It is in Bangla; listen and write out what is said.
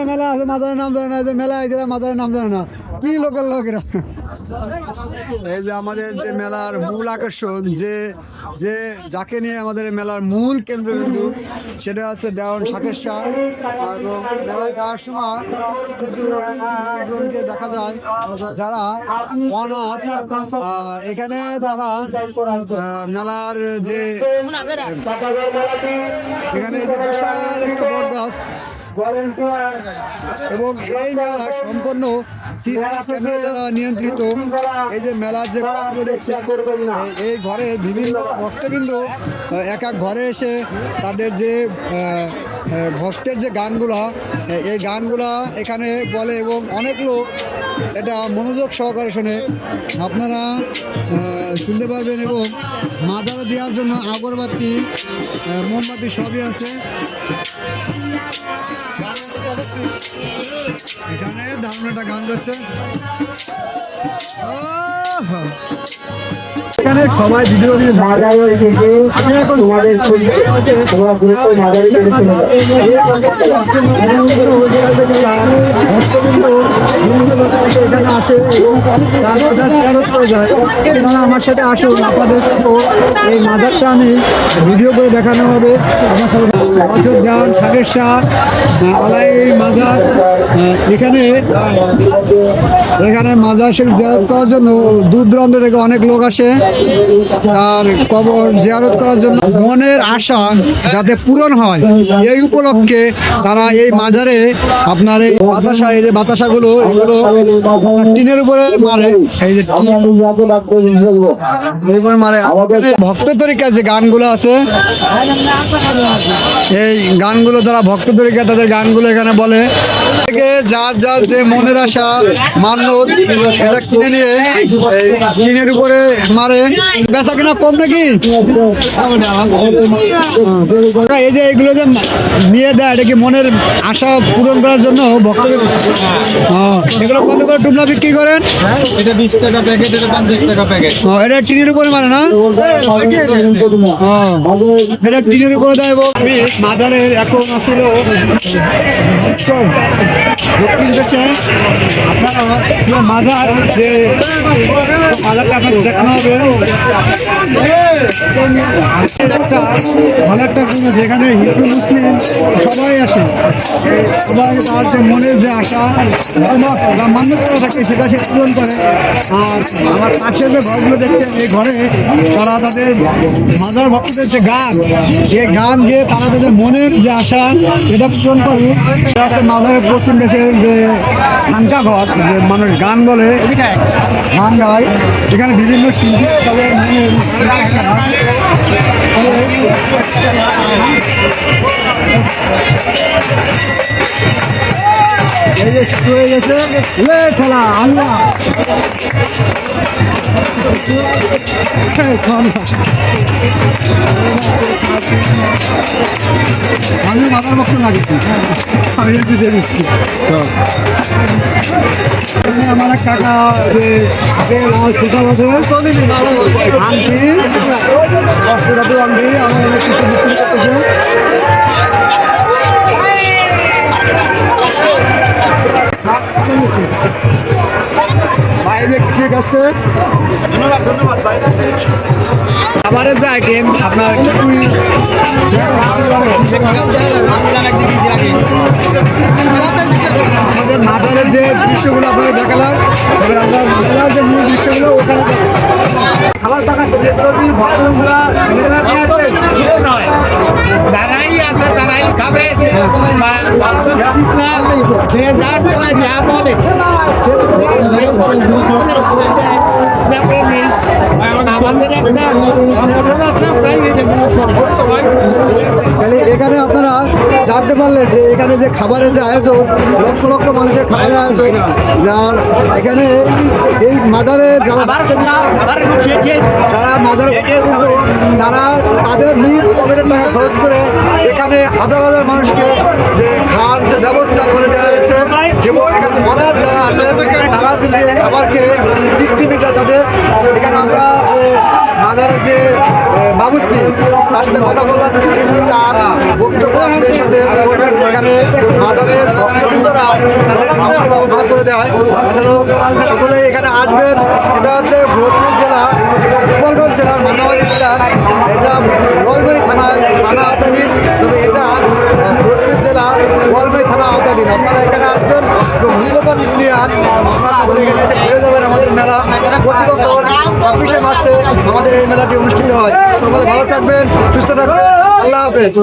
মেলা আছে, মাজারের নাম জানে না, যে মেলা আছে মাজারের নাম জানে না, কি লোকের লোকেরা। এই যে আমাদের যে মেলার মূল আকর্ষণ, যে যে যাকে নিয়ে আমাদের মেলার মূল কেন্দ্রবিন্দু, সেটা হচ্ছে দেওয়ান শাকের শাহ। এবং মেলায় যাওয়ার সময় কিছু লোকজনকে দেখা যায় যারা অনাথ। এখানে তারা মেলার যে এখানে যে বিশাল একটা বটগাছ, এবং এই মেলা সম্পূর্ণ সিসি ক্যামেরা দ্বারা নিয়ন্ত্রিত। এই যে মেলার যে ঘরগুলো দেখছেন, এই ঘরে বিভিন্ন ভক্তবৃন্দ এক এক ঘরে এসে তাদের যে ভক্তের যে গানগুলা, এই গানগুলা এখানে বলে এবং অনেক লোক এটা মনোযোগ সহকারে শোনে। আপনারা শুনতে পারবেন। এবং মাজারে দেওয়ার জন্য আগরবাতি, মোমবাতি সবই আছে। এখানে দারুণ একটা গান রয়েছে। এখানে সবাই ভিডিও নিয়ে আমি এখন এখানে আসে এবং তার মাজার জিয়ারত করে যায়। আপনারা আমার সাথে আসুন, আপনাদের এই মাজারটা আমি ভিডিও করে দেখানো হবে। আমার যান শাকের শাহ আলাই মাজার, এখানে মাজার শরীফ জিয়ারত করার জন্য দূর দূরান্ত থেকে অনেক লোক আসে তার কবর জিয়ারত করার জন্য। মনের আশা যাতে পূরণ হয় এই উপলক্ষে তারা এই মাজারে আপনার এই বাতাসা, এই যে বাতাসাগুলো এগুলো টিনের উপরে মারে। এই যে মারে ভক্ত তরিকা যে গানগুলো আছে, এই গানগুলো তারা ভক্ত তরিকা তাদের গানগুলো এখানে বলে। যার যার যে মনের আশা মান্যত এটা কিনে নিয়ে এই টিনের উপরে মারে। বেচা কিনা কম নাকি? এই যে এইগুলো যে নিয়ে দেয়, এটা কি মনের আশা পূরণ করার জন্য ভক্ত? এগুলো কত করে টুকলা বিক্রি করেন? এটা 20 টাকা প্যাকেট, এটা 50 টাকা প্যাকেট। এটা টিনের উপরে মারে না? এটা টিনের উপরে দেয়। মাদারের এখন আসছিল দক্ষিণ দেশে আপনারা মাজার, যে মাজারটা আপনাকে দেখানো হবে। অনেকটা যেখানে হিন্দু মুসলিম সবাই আসে, সবাই তার যে মনের যে আশা মান্য করা থাকে সেটা সে পূরণ করে। আর আমার পাশে যে ঘরগুলো দেখছেন, এই ঘরে তারা তাদের মাজার ভক্তদের যে গান, এই গান দিয়ে তারা তাদের মনের যে আশা সেটা পূরণ করে। মাজারের পশ্চিম দেশের যে খানকা ঘর, যে মানুষ গান বলে, গান গায়, এখানে বিভিন্ন শিল্পী তাদের মনের এই যে শুরু হয়ে গেছে ঠেলা আল্লাহ। আমি মাথার বক্ত লাগিয়েছি, আমি দিয়ে দিচ্ছি। আমার এক কাকা যে ছোটা বছর আনটি অষ্টদাতু আনটি আমার অনেক কিছু বিক্রি করতেছে। বাইরে ঠিক আছে। খাবারের যে আইটেম আপনার আমাদের মাজারের যে দৃশ্যগুলো আপনাদের দেখালাম, এবার আমরা মাজারের যে মূল দৃশ্যগুলো ওখানে খাবার টাকা ভক্তরা যারাই আছে তারাই খাবে। এখানে আপনারা জানতে পারলেন যে এখানে যে খাবারের যে আয়োজন, লক্ষ লক্ষ মানুষের খাবারের আয়োজন, যার এখানে এই মাজারে যারা মাজারে তারা তাদের নিজ পকেটের টাকা খরচ করে এখানে হাজার হাজার মানুষকে যে খাওয়ার যে ব্যবস্থা করে দেওয়া হয়েছে। এবং এখানে অনেক যারা আছে তারা যে খাবার খেয়ে তৃপ্তি মেটায় তাদের। এখানে আমরা মাজারের যে বাবুর্চি, তার সাথে কথা বললাম, তিনি কিন্তু তার বক্তব্য আমাদের সাথে এখানে বাজারের ভক্তবৃন্দরা তাদের খাওয়ার ব্যবস্থা করে দেয়। সকলে এখানে আসবেন। এটা হচ্ছে ভোজপুর জেলা, গোপালগঞ্জ জেলার মান্নাবাড়ি জেলার, এটা গোয়ালবাড়ি থানার থানা আওতাধীন, তবে এটা ভোজপুর জেলা গোয়ালবাড়ি থানা আওতাধীন। আপনারা এখানে আসবেন, মূল্যবান ইউনিয়ন আপনারা এখানে এসে ঘুরে যাবেন। আমাদের মেলা প্রতি বছর 26শে মার্চে আমাদের এই মেলাটি অনুষ্ঠিত হয়। সকলে ভালো থাকবেন, সুস্থ থাকবেন, আল্লাহ হাফেজ।